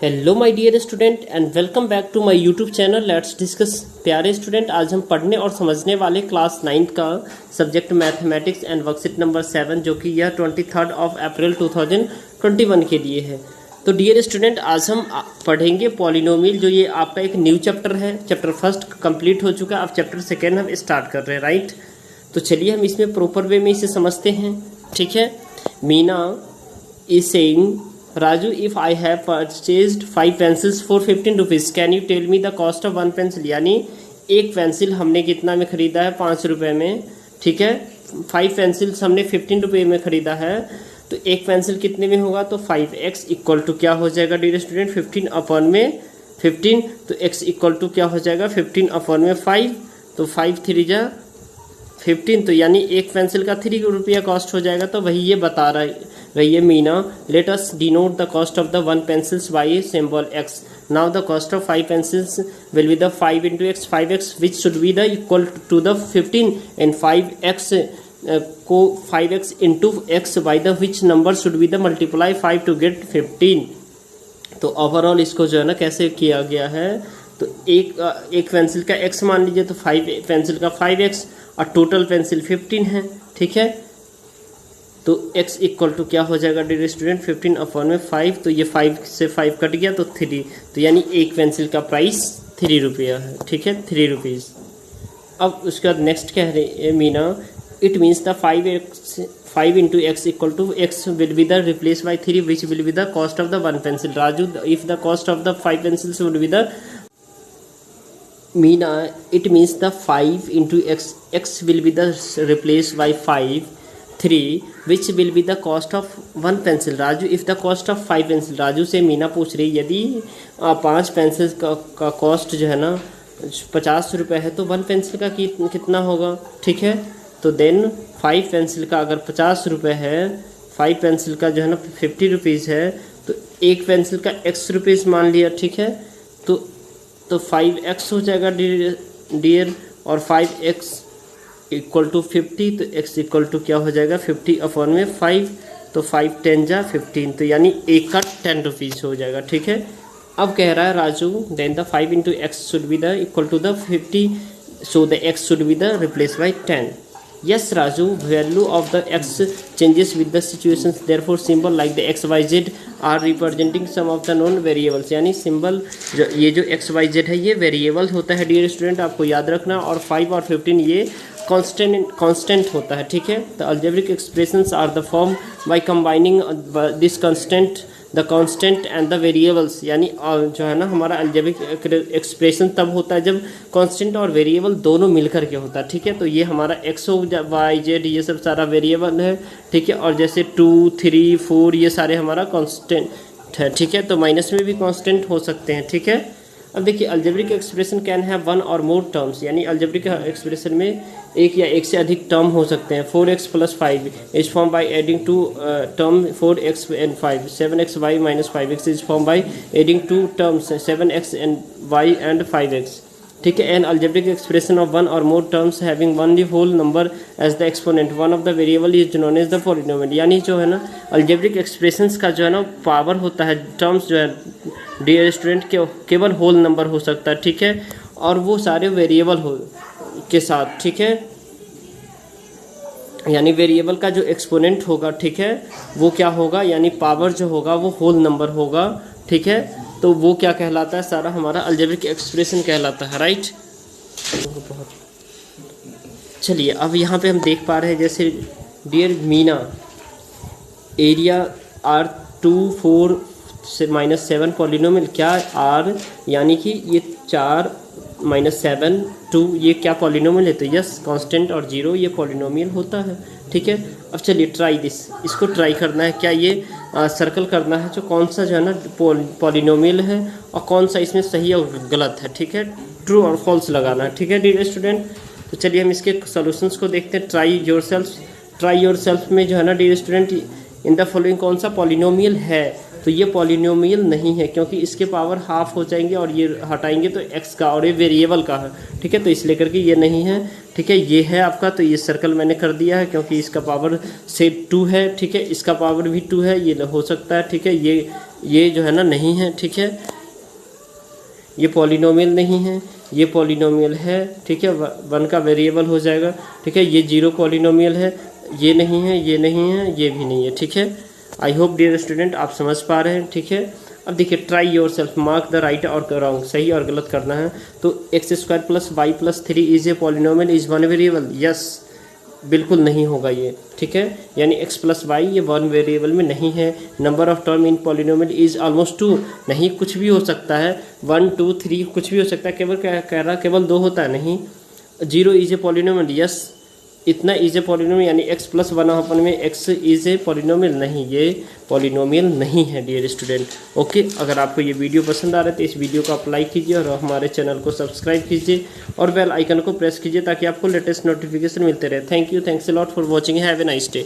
Hello my dear student and welcome back to my YouTube channel let's discuss. प्यारे student, आज हम पढ़ने और समझने वाले क्लास 9 का subject mathematics and worksheet number 7 जो कि यह 23 अप्रैल 2021 के लिए है। तो डियर स्टूडेंट, आज हम पढ़ेंगे पॉलिनोमियल, जो ये आपका एक न्यू चैप्टर है। चैप्टर फर्स्ट कंप्लीट हो चुका है, अब चैप्टर सेकेंड हम स्टार्ट कर रहे हैं, राइट। तो चलिए हम इसमें प्रॉपर वे में इसे समझते हैं, ठीक है। Meena is saying, Raju, if I have purchased 5 pencils for 15 rupees, can you tell me the cost of one pencil? यानी एक पेंसिल हमने कितना में ख़रीदा है? 5 रुपये में, ठीक है। 5 पेंसिल्स हमने 15 रुपये में ख़रीदा है, तो एक पेंसिल कितने में होगा? तो 5x इक्वल टू क्या हो जाएगा डियर स्टूडेंट? 15 अपॉन में 15, तो x इक्वल टू क्या हो जाएगा? 15 अपॉन में 5, तो 5 3 जा 15, तो यानी एक पेंसिल का 3 रुपया कॉस्ट हो जाएगा। तो वही ये बता रही है Meena. Let us denote the cost of the 1 pencils by symbol x। Now the cost of 5 pencils will be the 5 into X, 5x which should be the equal to the 15 and 5x को 5x into X by the which number should be the multiply 5 to get 15। तो overall इसको जो है ना कैसे किया गया है, तो एक पेंसिल का x मान लीजिए, तो 5 पेंसिल का 5x और टोटल पेंसिल 15 है, ठीक है। तो x इक्वल टू क्या हो जाएगा डियर स्टूडेंट? 15 अपॉन में 5, तो ये 5 से 5 कट गया तो 3, तो यानी एक पेंसिल का प्राइस 3 रुपया है, ठीक है, 3 रुपीज़। अब उसके बाद नेक्स्ट कह रही है Meena, it means the 5 into X equal to X will be the replace by 3 which will be the cost of the 1 pencil. Raju, if the cost of the 5 pencils would be the Meena, it means the 5 into x will be the replaced by 3 which will be the cost of 1 pencil. Raju, if the cost of 5 pencil, Raju से मीना पूछ रही है यदि 5 pencil का cost जो है ना 50 रुपये है, तो 1 पेंसिल का कितना होगा, ठीक है। तो देन 5 पेंसिल का अगर 50 रुपये है, 5 पेंसिल का जो है ना 50 रुपीज़ है, तो एक पेंसिल का x रुपीज़ मान लिया, ठीक है। तो 5x हो जाएगा डियर, और 5x इक्वल टू 50, तो x इक्वल टू क्या हो जाएगा? 50 अपॉन में 5, तो 5 10 जा 15, तो यानी एक का 10 रुपीज़ हो जाएगा, ठीक है। अब कह रहा है Raju, then the 5 into X should be the equal to the 50, so the x should be the replace by 10। Yes, Raju, value of the x changes with the situations. Therefore, symbol like the x, y, z are representing some of the known variables. यानी symbol ये जो x, y, z है ये variable होता है dear student, आपको याद रखना। और 5 और 15 ये कांस्टेंट होता है, ठीक है। The algebraic expressions are the form by combining this the constant and the variables. यानी जो है ना हमारा अलजेब्रिक एक्सप्रेशन तब होता है जब कांस्टेंट और वेरिएबल दोनों मिलकर के होता है, ठीक है। तो ये हमारा एक्स वाई जेड ये सब सारा वेरिएबल है, ठीक है। और जैसे 2 3 4 ये सारे हमारा कांस्टेंट है, ठीक है। तो माइनस में भी कांस्टेंट हो सकते हैं, ठीक है। अब देखिए, algebraic expression can have 1 or more terms, यानी अलजेब्रिक एक्सप्रेशन में एक या एक से अधिक टर्म हो सकते हैं। 4x + 5 is form by adding two term 4x and 5। 7xy - 5x is form by adding two terms 7x and y and 5x, ठीक है। An algebraic expression of 1 or more terms having only whole number as the exponent, one of the variable is known as the polynomial. यानी जो है ना algebraic expressions का जो है ना पावर होता है, टर्म्स जो है डियर स्टूडेंट केवल होल नंबर हो सकता है, ठीक है। और वो सारे वेरिएबल हो के साथ, ठीक है। यानी वेरिएबल का जो एक्सपोनेंट होगा, ठीक है, वो क्या होगा, यानी पावर जो होगा वो होल नंबर होगा, ठीक है। तो वो क्या कहलाता है? सारा हमारा अलजेब्रिक एक्सप्रेशन कहलाता है, राइट। चलिए, अब यहाँ पे हम देख पा रहे हैं जैसे डियर मीना, एरिया R2 4 से -7 पॉलिनोमियल क्या R, यानी कि ये 4 - 7 2 ये क्या पॉलिनोमियल है? तो यस, कांस्टेंट और 0 ये पॉलिनोमियल होता है, ठीक है। अब चलिए ट्राई दिस, इसको ट्राई करना है। क्या ये सर्कल करना है जो कौन सा जो है ना पॉलिनोमियल है और कौन सा इसमें सही और गलत है, ठीक है। ट्रू और फॉल्स लगाना है, ठीक है डियर स्टूडेंट। तो चलिए हम इसके सॉल्यूशंस को देखते हैं। ट्राई योरसेल्फ में जो है ना dear student, in the following कौन सा पॉलिनोमियल है? तो ये पॉलिनोमियल नहीं है, क्योंकि इसके पावर हाफ हो जाएंगे और ये हटाएंगे तो x का, और ये वेरिएबल का है, ठीक है। तो इसलिए करके ये नहीं है, ठीक है। ये है आपका, तो ये सर्कल मैंने कर दिया है क्योंकि इसका पावर से 2 है, ठीक है। इसका पावर भी 2 है, ये हो सकता है, ठीक है। ये ये जो है ना नहीं है, ठीक है, ये पॉलिनोमियल नहीं है, ये पॉलिनोमियल है, ठीक है, 1 का वेरिएबल हो जाएगा, ठीक है, ये 0 पॉलिनोमियल है, ये नहीं है, ये नहीं है, ये भी नहीं है, ठीक है। आई होप डियर स्टूडेंट आप समझ पा रहे हैं, ठीक है। अब देखिए try your self, mark the right और रॉन्ग, सही और गलत करना है। तो x² + y + 3 is a polynomial is 1 variable, yes, बिल्कुल नहीं होगा ये, ठीक है, यानी x + y ये 1 वेरिएबल में नहीं है। Number of term in polynomial is almost 2, नहीं, कुछ भी हो सकता है, 1 2 3 कुछ भी हो सकता है, केवल क्या कह रहा, केवल 2 होता है, नहीं। 0 इज ए पॉलिनोमियल, यस, इतना इज ए पॉलिनोमियल, यानी x + 1/n में x इज ए पॉलिनोमियल, नहीं, ये पॉलिनोमियल नहीं है डियर स्टूडेंट। ओके, अगर आपको ये वीडियो पसंद आ रहा है तो इस वीडियो को आप लाइक कीजिए और हमारे चैनल को सब्सक्राइब कीजिए और बेल आइकन को प्रेस कीजिए ताकि आपको लेटेस्ट नोटिफिकेशन मिलते रहे। Thank you, thanks a lot for watching, have a nice day.